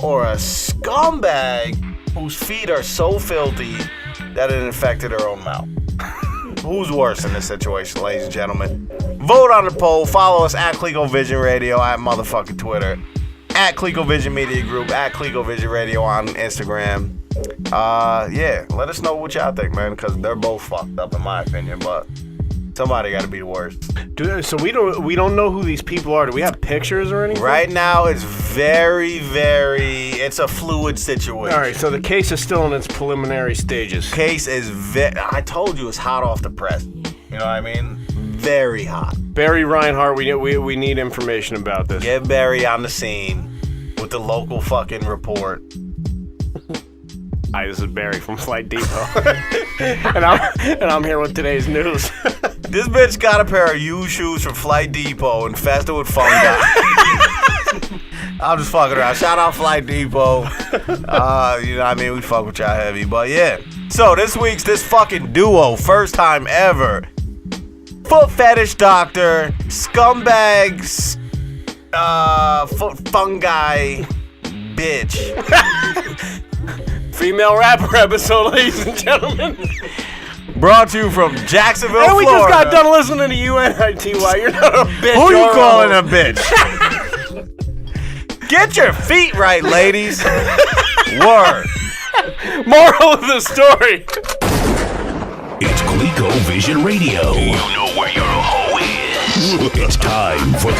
or a scumbag whose feet are so filthy that it infected her own mouth. Who's worse in this situation, ladies and gentlemen? Vote on the poll. Follow us at ClecoVision Radio, at motherfucking Twitter, at ClecoVision Media Group, at ClecoVision Radio on Instagram. Yeah, let us know what y'all think, man, because they're both fucked up in my opinion, but somebody got to be the worst. Dude, so we don't know who these people are. Do we have pictures or anything? Right now, it's it's a fluid situation. All right, so the case is still in its preliminary stages. Case is I told you it's hot off the press. You know what I mean? Very hot. Barry Reinhardt, we need information about this. Get Barry on the scene with the local fucking report. Hi, this is Barry from Flight Depot, and I'm here with today's news. This bitch got a pair of used shoes from Flight Depot infested with fungi. I'm just fucking around. Shout out Flight Depot. You know what I mean? We fuck with y'all heavy. But yeah. So this fucking duo, first time ever. Foot fetish doctor, scumbags, foot fungi, bitch. Female rapper episode, ladies and gentlemen. Brought to you from Jacksonville, And we Florida. just got done listening to UNITY. You're not a bitch. Who you You're calling a bitch? Get your feet right, ladies. Word. Moral of the story. It's Clico Vision Radio. You know where your hoe is. It's time for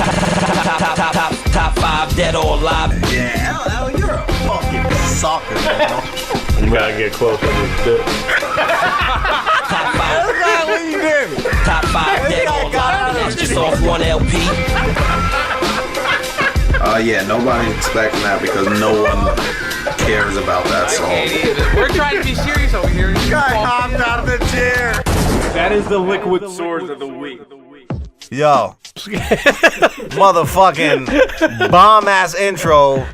Top 5 dead or alive. Yeah, you're a fucking sucker, man. You gotta get closer to this dick. Top 5. What you doing? Top 5 dead or alive. That's just off one LP. Yeah, nobody's expecting that because no one cares about that song. We're trying to be serious over here. Guy hopped out of the chair. That is the liquid source of the week. Yo. Motherfucking bomb-ass intro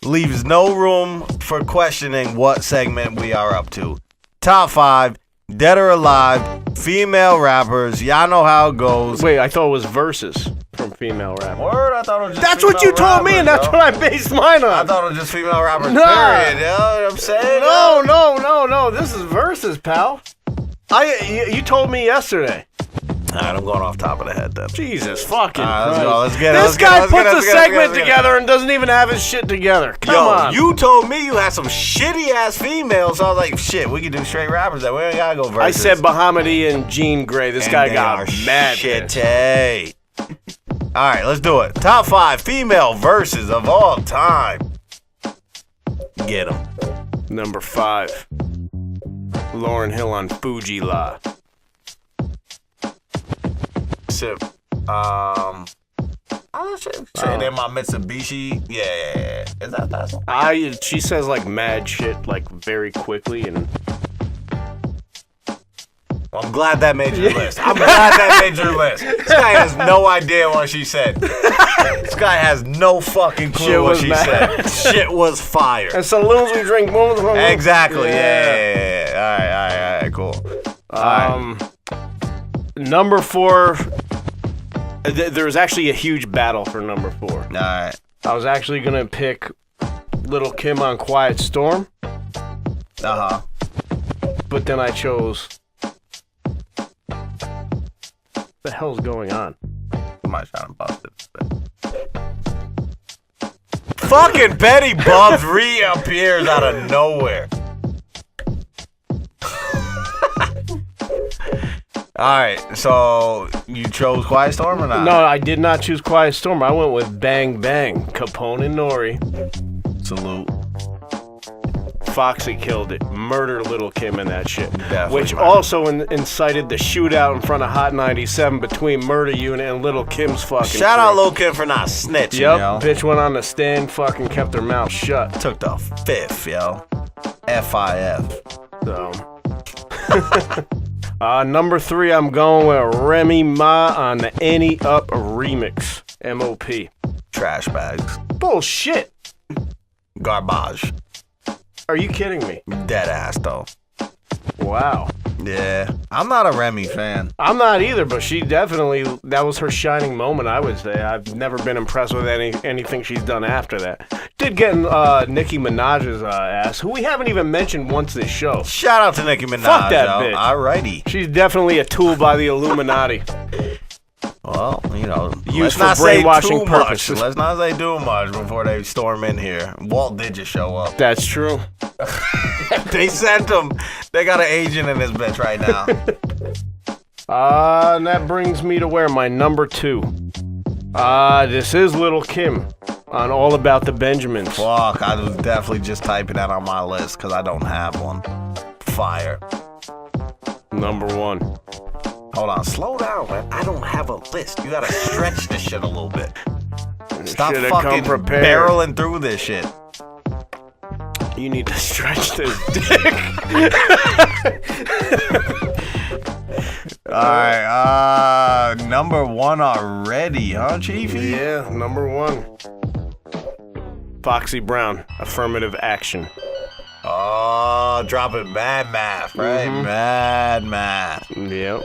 leaves no room for questioning what segment we are up to. Top 5, dead or alive, female rappers. Y'all know how it goes. Wait, I thought it was verses from female rappers. Word? I thought it was just That's what you told me, and that's what I based mine on. I thought it was just female rappers, Nah. period. You know what I'm saying? No. This is verses, pal. You told me yesterday. Alright, I'm going off top of the head then. Jesus fucking Let's Christ. go. Let's get it. This Let's get it, guy let's get puts it, a let's get it, segment let's get it. together and doesn't even have his shit together. Come on. You told me you had some shitty ass females, so I was like, shit, we can do straight rappers. That we ain't gotta go versus. I said Bahamadia and Jean Grey. This guy they got are mad. shitty. All right, let's do it. Top 5 female verses of all time. Get them. Number 5. Lauryn Hill on Fuji La. Sip. Oh shit. Saying in my Mitsubishi. Yeah. Is that song? She says like mad shit like very quickly and Well, I'm glad that made your list. I'm glad that made your list. This guy has no idea what she said. This guy has no fucking clue Shit what was she mad. said. Shit was fire. and saloons we drink more. Exactly. Yeah. All right. Cool. Number 4. There was actually a huge battle for number 4. All right. I was actually gonna pick Little Kim on Quiet Storm, but then I chose. What the hell's going on? Somebody trying to bust it. Fucking Betty Bubs reappears out of nowhere. Alright, so you chose Quiet Storm or not? No, I did not choose Quiet Storm. I went with Bang Bang, Capone and Nori. Salute. Foxy killed it. Murdered Little Kim in that shit. Definitely Which murdered. also incited the shootout in front of Hot 97 between Murder Unit and Little Kim's fucking Shout out crew. Lil' Kim for not snitching, Yep, yo. bitch went on the stand, fucking kept her mouth shut. Took the 5th, yo. FIF. So. Number 3, I'm going with Remy Ma on the Any Up remix. MOP. Trash bags. Bullshit. Garbage. Are you kidding me? Dead ass, though. Wow. Yeah. I'm not a Remy fan. I'm not either, but she definitely, that was her shining moment, I would say. I've never been impressed with anything she's done after that. Did get in Nicki Minaj's ass, who we haven't even mentioned once this show. Shout out to Nicki Minaj, Fuck that yo. bitch. Alrighty. She's definitely a tool by the Illuminati. Well, you know, Used let's for not say brainwashing too purposes. much. Let's not say too much before they storm in here. Walt did just show up. That's true. They sent him. They got an agent in this bitch right now. And that brings me to where my number 2. This is Little Kim on All About the Benjamins. Fuck, I was definitely just typing that on my list because I don't have one. Fire. Number 1. Hold on, slow down, man. I don't have a list. You gotta stretch this shit a little bit. Stop Shoulda come fucking prepared. barreling through this shit. You need to stretch this dick. right, number 1 already, huh, Chiefy? Yeah, number 1. Foxy Brown, Affirmative Action. Oh, dropping mad math, right? Mad math. Yep.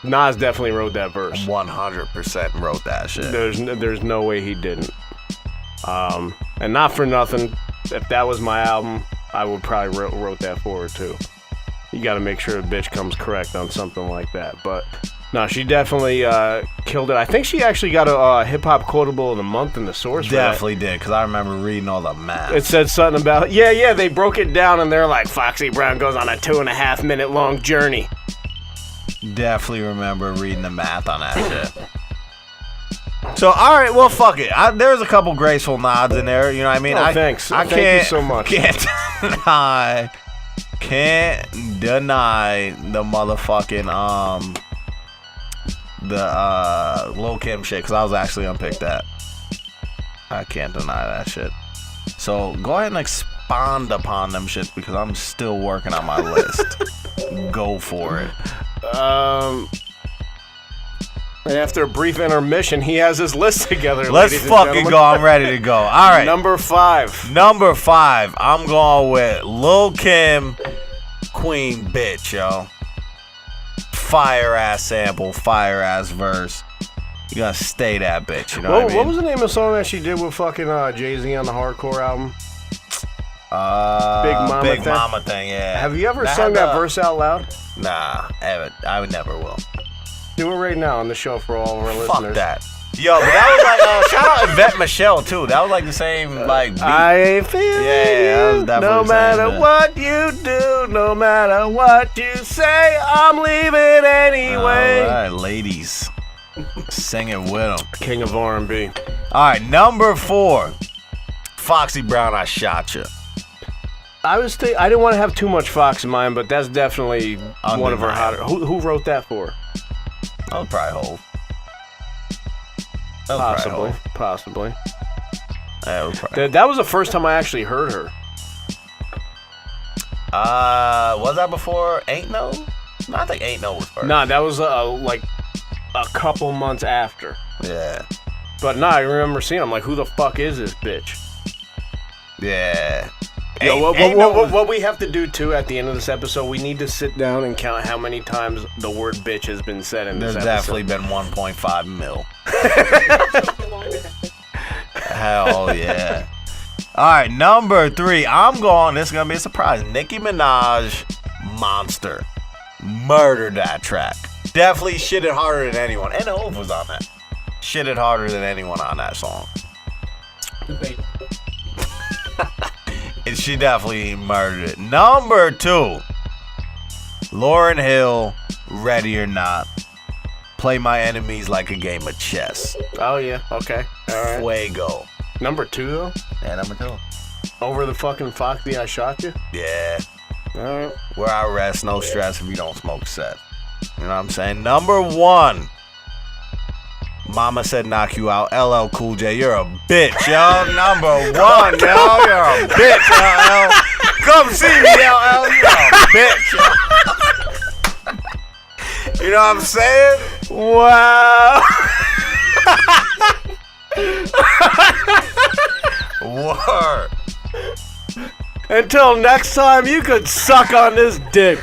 Nas definitely wrote that verse. 100% wrote that shit. There's no way he didn't. And not for nothing, if that was my album, I would probably wrote that for her too. You got to make sure a bitch comes correct on something like that. But no, she definitely killed it. I think she actually got a hip hop quotable of the month in the source. Definitely did, because I remember reading all the math. It said something about they broke it down and they're like, Foxy Brown goes on a 2.5 minute long journey. Definitely remember reading the math on that shit. So, all right, well, fuck it. There's a couple graceful nods in there. You know what I mean? Thanks. Thank you so much. Can't deny the motherfucking the Lil Kim shit, because I was actually unpicked that. I can't deny that shit. So go ahead and expound upon them shits, because I'm still working on my list. Go for it. And after a brief intermission, he has his list together. Let's fucking go. I'm ready to go. All right. Number 5. I'm going with Lil Kim, Queen Bitch, yo. Fire ass sample, fire ass verse. You gotta stay that bitch, you know what I mean? What was the name of the song that she did with fucking Jay-Z on the hardcore album? Big Mama thing, yeah. Have you ever sung that verse out loud? Nah, I would never will. Do it right now on the show for all of our listeners. Fuck that. Yo, but that was like, shout out Yvette Michelle, too. That was like the same, like, beat. I feel you, no matter what you do, no matter what you say, I'm leaving anyway. All right, ladies. Sing it with them. King of R&B. All right, number 4. Foxy Brown, I Shot Ya. I didn't want to have too much Fox in mind, but that's definitely one of her hotter. Who wrote that for? That was probably Hov. Possibly. Yeah, that was the first time I actually heard her. Was that before Ain't No? No, I think Ain't No was first. Nah, that was like a couple months after. Yeah. But nah, I remember seeing. I'm like, who the fuck is this bitch? Yeah. Yo, what we have to do too at the end of this episode, we need to sit down and count how many times the word bitch has been said in this episode. There's definitely been 1.5 mil. Hell yeah. All right, number 3. This is going to be a surprise. Nicki Minaj, Monster. Murdered that track. Definitely shitted harder than anyone. And Hov was on that. Shitted harder than anyone on that song. Debatable. And she definitely murdered it. Number 2. Lauryn Hill, Ready or Not. Play my enemies like a game of chess. Oh, yeah. Okay. All right. Fuego. Number 2, though? Yeah, number 2. Over the fucking Foxy, I Shot You? Yeah. All right. Where I rest, no stress if you don't smoke set. You know what I'm saying? Number 1. Mama said knock you out. LL Cool J, you're a bitch, yo. Number 1, yo. You're a bitch, LL. Come see me, LL. You're a bitch, yo. You know what I'm saying? Wow. Word. Until next time, you could suck on this dick.